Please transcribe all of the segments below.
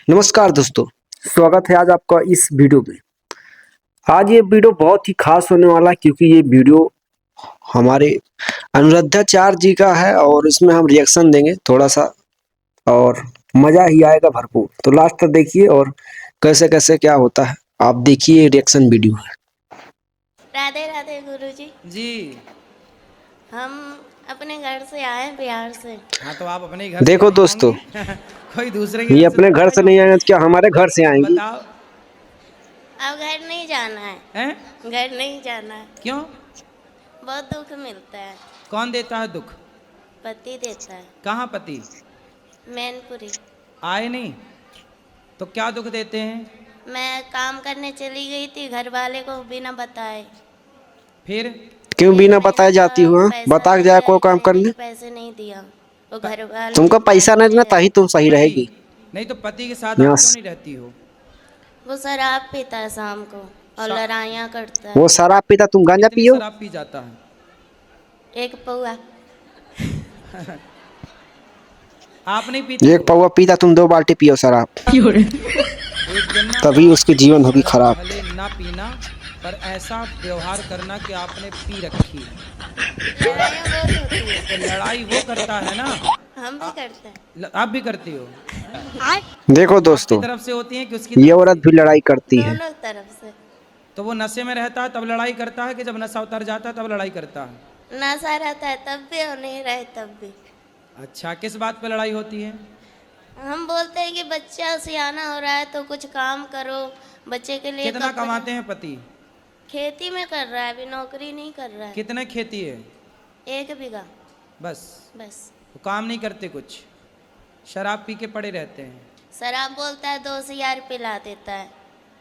नमस्कार दोस्तों, स्वागत है आज आपका इस वीडियो में। आज ये वीडियो बहुत ही खास होने वाला है क्योंकि ये वीडियो हमारे अनुराधाचार्य जी का है और इसमें हम रिएक्शन देंगे थोड़ा सा और मजा ही आएगा भरपूर। तो लास्ट तक देखिए और कैसे कैसे क्या होता है आप देखिए, रिएक्शन वीडियो है। राधे राधे गुरुजी जी। हम अपने घर से आए बिहार से। हाँ तो आप अपने घर देखो से नहीं दोस्तों, आएंगी? कोई दूसरे के ये घर से अपने थोड़ा घर से आई नहीं होंगी। आएंगे तो क्या हमारे घर से आएंगी? बताओ। अब घर नहीं जाना है। हैं? घर नहीं जाना है, क्यों? बहुत दुख मिलता है। कौन देता है दुख? पति देता है। कहाँ पति? मैनपुरी। आए नहीं तो क्या दुख देते हैं? मैं काम करने चली गई थी, घर वाले को बिना बताए। फिर क्यों बिना फिर बताए मैंने जाती कहा, हुआ पैसा बता के दे जाए दे, कोई काम कहने करने? के पैसे नहीं दिया वो घर वाले तुमको पैसा नहीं देना चले तभी तुम सही नहीं रहेगी। नहीं तो पति के साथ आप क्यों नहीं रहती हो? वो शराब पीता है शाम को और शा- लड़ाइयाँ करता है। वो शराब पीता, तुम गांजा कितनी पियो? शराब पी जाता है? एक पौआ। आप नहीं पीती एक हो? पौवा पीता, तुम 2 बाल्टी पियो शराब, एक दिन ना तभी उसकी जीवन होगी शराब खराब। भले ना पीना पर ऐसा व्यवहार करना कि आपने पी रखी है। लड़ाइयाँ बहुत होती है। तो लड़ाई वो करता है ना, हम भी करते हैं। आप भी करती हो? देखो आपकी दोस्तों, तरफ से होती है कि उसकी ये तरफ औरत से? भी लड़ाई करती है। दोनों तरफ से। तो वो नशे में रहता है तब लड़ाई करता है कि जब नशा उतर जाता है तब लड़ाई करता है? नशा रहता है तब भी और नहीं रहे तब भी। अच्छा, किस बात पे लड़ाई होती है? हम बोलते हैं कि बच्चा सियाना हो रहा है तो कुछ काम करो, बच्चे के लिए कितना कपड़े- कमाते हैं पति? खेती में कर रहा है, अभी नौकरी नहीं कर रहा है। कितने खेती है? 1 बीघा बस? बस। वो काम नहीं करते कुछ, शराब पी के पड़े रहते हैं। शराब बोलता है 2,000 पिला देता है।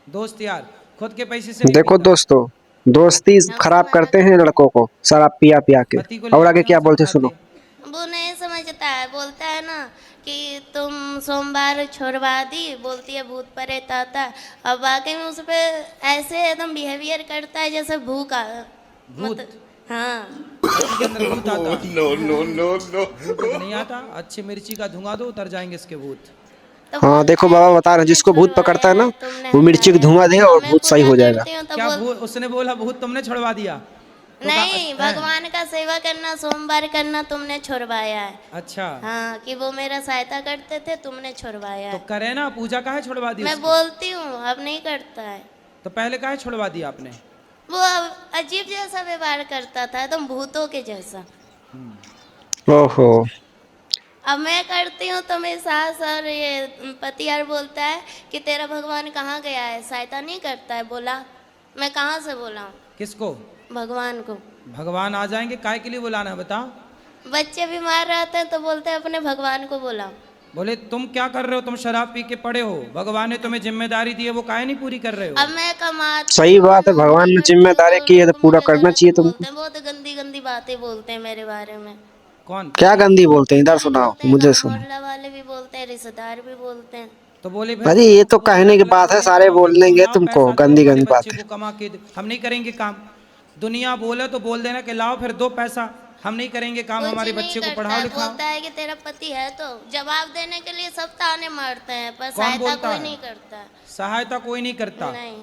दोस्त यार खुद के पैसे से नहीं देखो पीता। दोस्तों, दोस्ती खराब करते हैं लड़कों को शराब पिया पिया के। पति को ले और जाके आगे क्या कहाँ बोलते समझाते? सुनो। वो नहीं समझता है, बोलता है ना कि तुम सोमवार छोड़वा दी, बोलती है भूत प्रेत आता है। अब वाकई में उस पे ऐसे एकदम बिहेवियर करता है जैसे भूख आ भूत? हाँ। पति के अंदर भूत आता है? भूत तो नहीं आता। अच्छी मिर्ची का धुआं दो, उतर जाएंगे इसके भूत। तो हाँ बोलता देखो, है बाबा कि बता रहे हैं, तुमने जिसको भूत पकड़ता है ना, छुड़वाया, तुमने वो मिर्ची का हटाया। धुआं देगा और मैं भूत सही पूजा हो जाएगा। करती हूँ तो क्या भूत? उसने बोला भूत तुमने छुड़वा दिया? तो नहीं, हैं? भगवान का सेवा करना, सोमवार करना तुमने छुड़वाया है। अच्छा हाँ, कि वो मेरा सहायता करते थे, तुमने छुड़वाया तो है। करे ना, पूजा काहे छुड़वा दी मैं उसकी? बोलती हूँ, अब नहीं करता है। तो पहले काहे छुड़वा दिया आपने? वो अब अजीब जैसा व्यवहार करता था, एकदम भूतों के जैसा। ओहो, अब मैं करती हूँ तो मेरी सास और ये पति यार बोलता है कि तेरा भगवान कहाँ गया है, सहायता नहीं करता है। बोला मैं कहाँ से बोला हूँ? किसको? भगवान को। भगवान आ जाएंगे, काय के लिए बुलाना है बताओ? बच्चे बीमार रहते हैं तो बोलते हैं अपने भगवान को बोला। बोले तुम क्या कर रहे हो, तुम शराब पी के पड़े हो, भगवान ने तुम्हें जिम्मेदारी दी है, वो काहे नहीं पूरी कर रहे हो? अब मैं कमाती सही हूँ, बात है, भगवान ने करती हूँ, जिम्मेदारी की है तो लोग पूरा मुझे करना गलत चाहिए तुमको। बोलते हैं, बहुत गंदी गंदी बातें बोलते हैं मेरे बारे में। कौन? क्या गंदी बोलते हैं, इधर सुनाओ, बोलते हैं, मुझे गाँव सुनो। मोहल्ला वाले भी बोलते हैं, रिश्तेदार भी बोलते हैं। तो बोले भाई अरे ये तो कहने की बात है, सारे बोल लेंगे तुमको गंदी गंदी बच्चे बातें। को कमा के हम नहीं करेंगे काम। दुनिया बोले तो बोल देना कि लाओ फिर दो पैसा, हम नहीं करेंगे काम, कुछ हमारे नहीं बच्चे को करता पढ़ाओ है, लिखाओ। बोलता है कि तेरा पति है तो जवाब देने के लिए सब ताने मारते हैं, पर कौन सहायता बोलता कोई है? नहीं करता है। सहायता कोई नहीं करता। नहीं,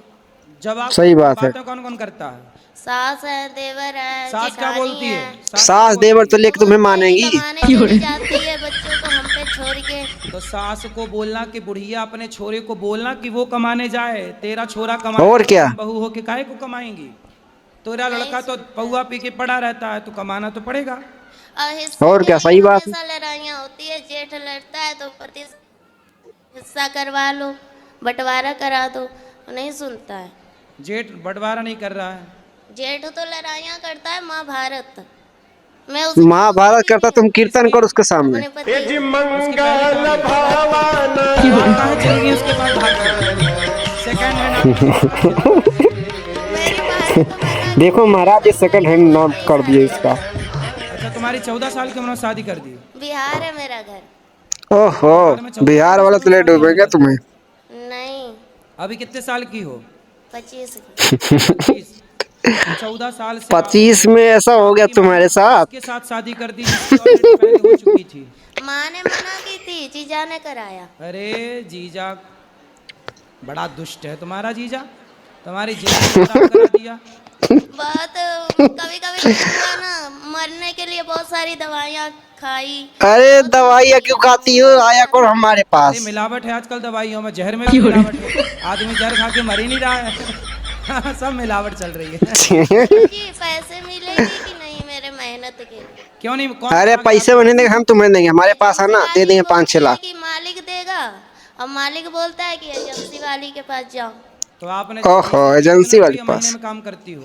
जवाब सही बात है। बातें कौन कौन करता है? सास है, देवर है, सास क्या जेठानी बोलती है? सास क्या देवर बोलती तो है? लेके वो तुम्हें बोलते हैं मानेंगी। कमाने चली जाती है बच्चों को हम पे छोड़ के। तो सास को बोलना कि बुढ़िया अपने छोरे को बोलना कि वो कमाने जाए, तेरा छोरा कमाए और क्या? तुम बहू हो के काहे को कमाएंगी? तेरा लड़का तो पौआ पी के पड़ा रहता है, तो कमाना तो पड़ेगा। और हिस्से और के क्या, लिए सही बात है। हमेशा लड़ाइयाँ होती है, जेठ लड़ता है तो पति हिस्सा करवा लो, बंटवारा करा दो, नहीं सुनता है। जेठ बंटवारा नहीं कर रहा है। जेठ तो लड़ाइयाँ करता है, महाभारत। मैं महाभारत करता, तुम कीर्तन करो उसके सामने। अपने पति उसकी पहली कहानी आप कहाँ चली गई उसके पास भाग के? सेकंड हैंड मेरी बात तो मना देखो महाराज, ये सेकंड हैंड नाम कर दिए इसका। अच्छा, तुम्हारी 14 साल की उम्र में शादी कर दी? बिहार है मेरा घर। ओहो, बिहार वाला तो ले डूबेंगे तुम्हें। नहीं, अभी कितने साल की हो? 25 25। 14 साल से 25 में ऐसा हो गया आपकी तुम्हारे मैंने साथ? उसके साथ शादी कर दी जिसकी ऑलरेडी पहले हो चुकी थी। माँ ने मना की थी, जीजा ने कराया। अरे जीजा बड़ा दुष्ट है तुम्हारा जीजा, तुम्हारी जिंदगी खराब करा दिया। बहुत कभी कभी क्या हुआ ना, मरने के लिए बहुत सारी दवाइयाँ खाई। अरे बहुत दवाइयाँ क्यों मुश्किल खाती हो, आया करो हमारे अरे पास। मिलावट है आजकल दवाइयों में, जहर में भी मिलावट है। आदमी जहर खा के मर ही नहीं रहा है। सब मिलावट चल रही है। गुरु जी पैसे मिलेगी कि नहीं मेरे मेहनत के? क्यों नहीं, कौन अरे कहा कि पैसे आपको बने देंगे, हम तुम्हें देंगे, हमारे पास है एजेंसी ना, दे वाली देंगे बोलती 5-6 है लाख। कि मालिक देगा, और मालिक बोलता है कि एजेंसी वाली के पास जाओ। तो आपने ओहो, एजेंसी कितने एजेंसी वाले रुपये पास। महीने में काम करती हो?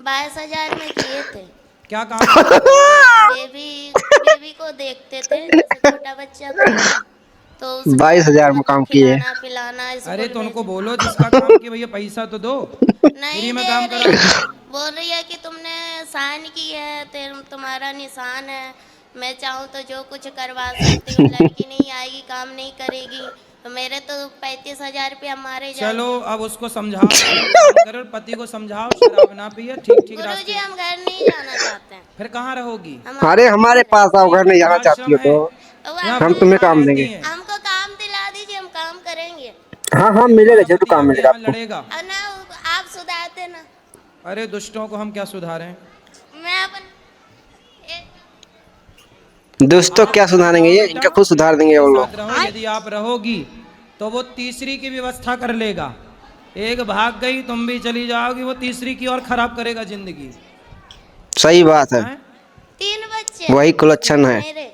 22,000 में किए थे। क्या काम करती हो? बेबी बेबी को देखते थे, जैसे छोटा बच्चा था ना, तो उसका 22,000 में मतलब काम किए। खिलाना पिलाना अरे स्कूल तो उनको भेजना। बोलो जिसका काम किया भैया पैसा तो दो, नहीं फ्री में दे काम रही, कराओ। बोल रही है कि तुमने साइन की है, तुम्हारा निशान है, मैं चाहूँ तो जो कुछ करवा सकती हूँ, लड़की नहीं आएगी काम नहीं करेगी, तो मेरे तो 35,000 रुपया मारे चलो जाएंगे। अब उसको समझाओ, एक काम करो, पति को समझाओ शराब ना पिए, ठीक ठीक गुरु जी रास्ते। हम घर नहीं जाना चाहते हैं, फिर कहाँ रहोगी? हम अरे हमारे पास आओ, घर नहीं जाना चाहती वृद्धाश्रम हो है, तो तो यहाँ हम हमको तुम्हें बुढ़िया काम रहती देंगे। हैं। हमको काम दिला दीजिए, हम काम करेंगे। हाँ हाँ, मिलेगा, तुम्हारा जरूर पति काम आपके मिलेगा यहाँ आपको। लड़ेगा। और ना आप सुधारते ना, अरे दुष्टों को हम क्या सुधारें? मैं अपन दोस्तों आप क्या सुधारेंगे जाओ ये, बेटा, इनका खुद सुधार देंगे मेरे वो साथ लोग। रहो, यदि आप रहोगी तो वो तीसरी की व्यवस्था कर लेगा। एक भाग गई, तुम भी चली जाओगी, वो तीसरी की और खराब करेगा जिंदगी। सही बात है, हैं? 3 बच्चे वही हैं कुलच्छन है। मेरे,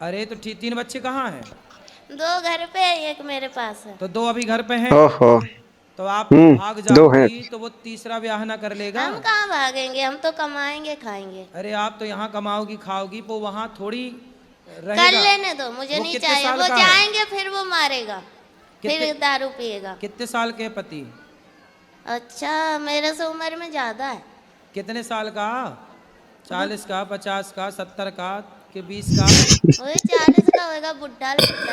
अरे तो 3 बच्चे कहाँ हैं? 2 घर पे है, एक मेरे पास है। तो 2 अभी घर पे हैं, ओहो। तो आप भाग 2 हैं। जाओगी तो वो तीसरा ब्याह ना कर लेगा। हम कहाँ भागेंगे, हम तो कमाएंगे खाएंगे। अरे आप तो यहाँ कमाओगी खाओगी, वो वहाँ थोड़ी कर रहेगा। लेने दो, मुझे वो नहीं कितने चाहिए। साल वो का है? जाएंगे फिर वो मारेगा, फिर कितने दारू पिएगा। कितने साल के हैं पति? अच्छा मेरे से उम्र में ज्यादा है। कितने साल का? 40 का, 50 का, 70 का, कि 20 का? वही 40 का होगा, बुढ़ा लगता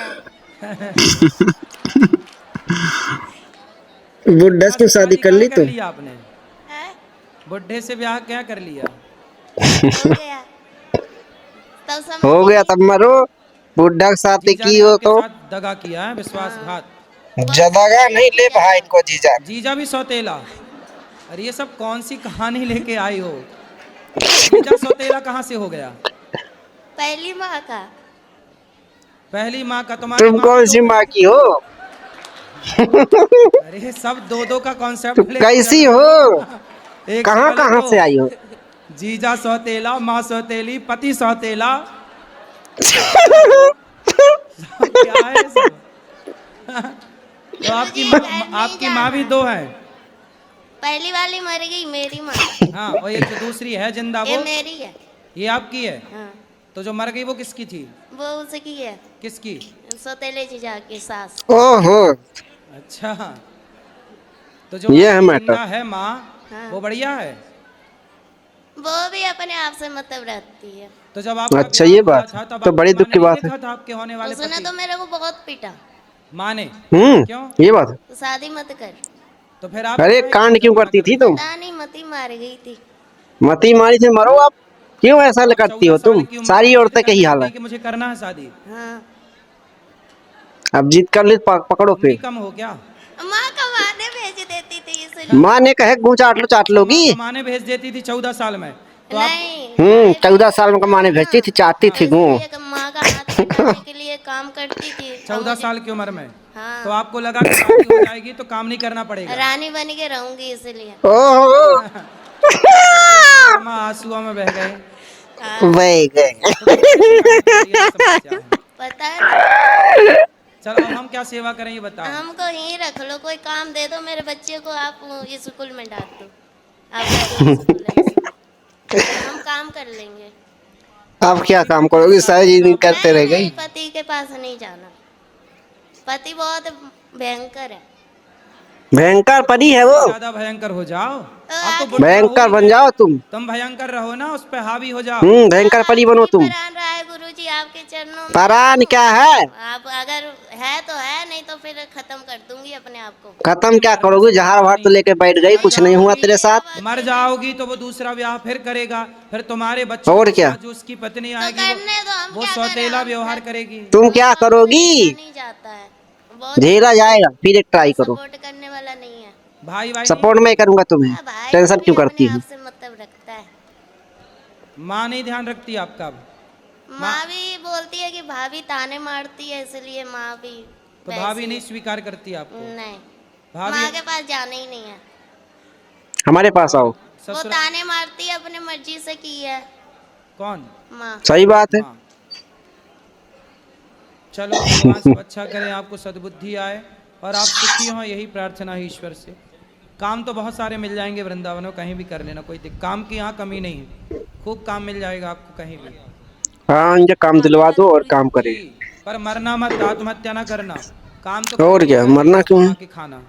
है। बुढ़ा से शादी कर ली कर तुम? लिया आपने? है? बुढ़े से ब्याह क्या कर लिया? हो गया तब समझ हो गया लीजिए। तब मरो, बुढ़ा के साथ जीजा की ने हो आपके तो। साथ दगा किया है, विश्वासघात। जगह नहीं ले भाई इनको जीजा। जीजा भी सौतेला। अरे ये सब कौन सी कहानी लेके आई हो? जीजा सौतेला कहाँ से हो गया? पहली माँ का। पहली माँ का? तुम्हारी तुम माँ भी कौन 2 सी है? माँ की हो? अरे सब 2-2 का कॉन्सेप्ट तुम कैसी हो, कहाँ कहाँ से आई हो? जीजा सौतेला, माँ सौतेली, पति सौतेला। क्या है सब? तो आपकी माँ भी 2 है? पहली वाली मर गई, मेरी माँ। हाँ, और एक जो दूसरी है जिंदा, ये वो मेरी है। ये आपकी है? हाँ तो जो मर गई वो किसकी थी? वो उसकी है, किसकी? सौतेले जीजा की सास। ओहो, अच्छा, तो जो ये है आपकी मैटर। जिंदा है माँ, हाँ। वो बढ़िया है? वो भी अपने आप से मतलब रखती है। तो जब आपका अच्छा, ब्याह ये हुआ बात था, तब तो आपकी बड़ी माँ दुख ने की नहीं बात है। देखा था आपके होने वाले उसने पति? तो मेरे को बहुत पीटा, माँ ने? क्यों? ये बात है। तो शादी मत कर। तो फिर आप अरे काहे कांड क्यों जमाना करती कर थी रही तुम? पता नहीं मती मार गई थी। मती मारी से मरो आप, क्यों ऐसा आप करती 14 हो साल तुम? की उम्र सारी में जिद औरतें का करने ही लग हाल गई है। कि मुझे करना है शादी। हाँ अब जीत कर ले, पकड़ो तुम भी फिर। कम हो क्या? माँ कमाने भेज देती थी इसलिए। माँ ने कहे गूं चाट लो, चाट अच्छा, माँ लोगी। कमाने भेज देती थी 14 साल में? तो आप नहीं बेबी 14 साल में छोटा कमाने था ना, भेजती थी, चाटती तो थी गूं। इसलिए माँ का हाथ बटाने के लिए काम करती थी। और 14 मुझे- साल की उम्र में? हाँ तो आपको लगा कि शादी हो जाएगी तो काम नहीं करना पड़ेगा। रानी बन के रहूंगी इसलिए। ओहो, माँ आंसुओं में बह गए। हाँ बह गए। तो किससे शिकायत कर रही है, ये समस्या है। पता है ना, चलो अब हम क्या सेवा करें ये बताओ। हमको यहीं रख लो, कोई काम दे दो मेरे बच्चे को, आप स्कूल में डाल दो, आपका जो स्कूल है इसमें। हम काम कर लेंगे। अब क्या काम करोगी, सारी जिंदगी करते रह नहीं गई। नहीं, पति के पास नहीं जाना, पति बहुत भयंकर है। भयंकर परी है वो। ज्यादा भयंकर हो जाओ अब तो बुढ़ा भयंकर हो बन ही जाओ तुम। तुम भयंकर रहो ना, उस पे हावी हो जाओ। भयंकर परी बनो तुम। परान रहा है गुरुजी आपके चरणों में। परान क्या है? आप अगर है तो है, नहीं तो फिर खत्म कर दूंगी अपने आप को। खत्म क्या करोगी? जहार भार तो लेके बैठ गई, कुछ नहीं हुआ तेरे साथ। मर जाओगी तो वो दूसरा ब्याह फिर करेगा, फिर तुम्हारे बच्चों और के क्या? साथ जो उसकी पत्नी तो आएगी करने दो, हम वो क्या करें? सौतेला हम व्यवहार घर- करेगी। तुम क्या हमसे करोगी? नहीं जाता है, बहुत झेला जाएगा, फिर एक ट्राई करो। सपोर्ट करने वाला नहीं है। भाई भाई नहीं, सपोर्ट मैं करूंगा तुम्हें, भाई टेंशन भी क्यों अपने करती आप हूँ? से मतलब रखता है। माँ नहीं ध्यान रखती आपका अब? माँ भी बोलती है कि भाभी ताने मारती है, इसलिए माँ भी तो वैसी भाभी है। नहीं स्वीकार करती आपको? नहीं, भाभी माँ के पास जाना ही नहीं है। हमारे पास आओ। वो ससुर ताने मारती है, अपने मर्जी से की है कौन? माँ। सही बात है। माँ। चलो भगवान सब अच्छा करे, आपको सद्बुद्धि आए और आप सुखी हो, यही प्रार्थना है ईश्वर से। काम तो बहुत सारे मिल जाएंगे वृंदावन में, कहीं भी कर लेना, कोई काम की यहाँ कमी नहीं है, खूब काम मिल जाएगा आपको कहीं भी। हाँ, इनके काम दिलवा दो और काम करे। पर मरना मत, आत्महत्या ना करना, काम तो और करनी क्या, है, मरना क्यों है? कमा के खाना।